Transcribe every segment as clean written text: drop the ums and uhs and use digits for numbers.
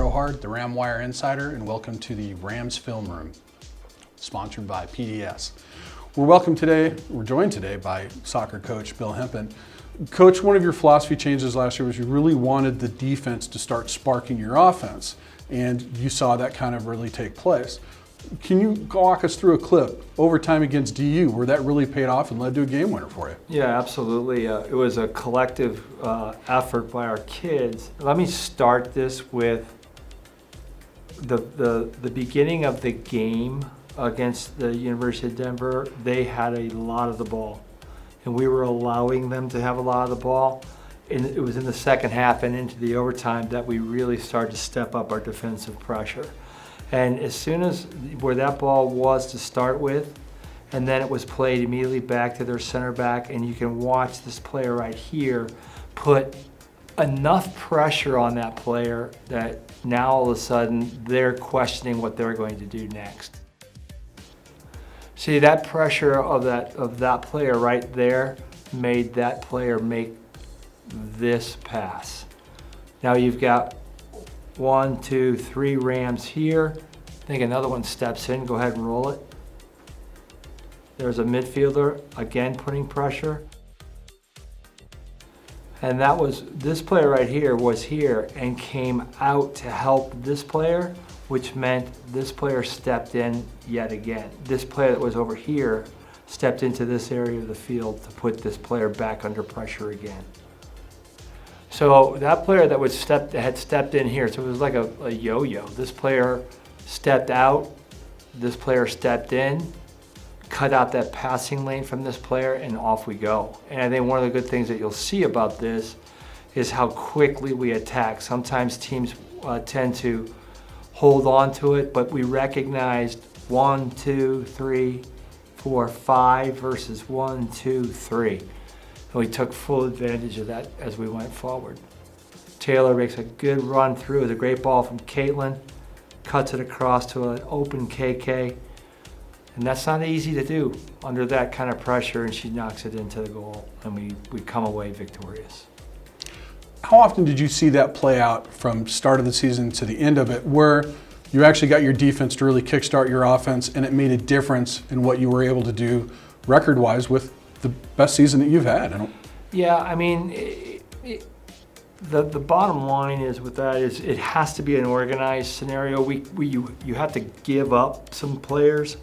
Brohard, the RamWire Insider, and welcome to the Rams Film Room, sponsored by PDS. We're joined today by soccer coach Bill Hempen. Coach, one of your philosophy changes last year was you really wanted the defense to start sparking your offense, and you saw that kind of really take place. Can you walk us through a clip, overtime against DU, where that really paid off and led to a game winner for you? Yeah, absolutely. It was a collective effort by our kids. Let me start this with the beginning of the game against the University of Denver. They had a lot of the ball, and we were allowing them to have a lot of the ball. And it was in the second half and into the overtime that we really started to step up our defensive pressure. And as soon as where that ball was to start with, and then it was played immediately back to their center back, and you can watch this player right here put enough pressure on that player that now all of a sudden they're questioning what they're going to do next. See, that pressure of that player right there made that player make this pass. Now you've got 1, 2, 3 Rams here. I think another one steps in. Go ahead and roll it. There's a midfielder, again putting pressure. And that was, this player right here was here and came out to help this player, which meant this player stepped in yet again. This player that was over here stepped into this area of the field to put this player back under pressure again. So that player that had stepped in here, so it was like a yo-yo. This player stepped out, this player stepped in, cut out that passing lane from this player, and off we go. And I think one of the good things that you'll see about this is how quickly we attack. Sometimes teams tend to hold on to it, but we recognized 1, 2, 3, 4, 5 versus 1, 2, 3. And we took full advantage of that as we went forward. Taylor makes a good run through with a great ball from Caitlin, cuts it across to an open KK. And that's not easy to do under that kind of pressure, and she knocks it into the goal, and we come away victorious. How often did you see that play out from start of the season to the end of it, where you actually got your defense to really kickstart your offense and it made a difference in what you were able to do record-wise with the best season that you've had? Yeah, I mean, the bottom line is with that is it has to be an organized scenario. You have to give up some players.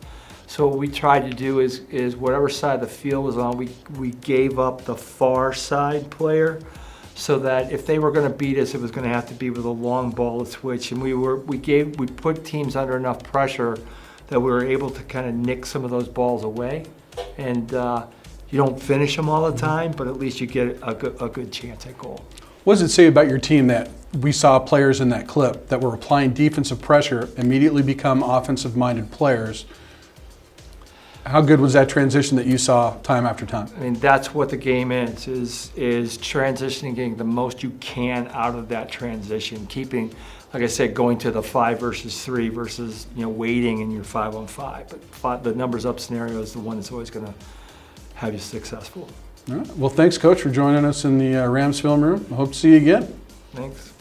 So what we tried to do is whatever side the field was on, we gave up the far side player, so that if they were going to beat us, it was going to have to be with a long ball to switch. And we put teams under enough pressure that we were able to kind of nick some of those balls away. And you don't finish them all the time, but at least you get a good chance at goal. What does it say about your team that we saw players in that clip that were applying defensive pressure immediately become offensive-minded players? How good was that transition that you saw time after time? I mean, that's what the game is transitioning, getting the most you can out of that transition, keeping, like I said, going to the 5 versus 3 versus, waiting in your 5-on-5. But the numbers up scenario is the one that's always going to have you successful. All right. Well, thanks, Coach, for joining us in the Rams Film Room. I hope to see you again. Thanks.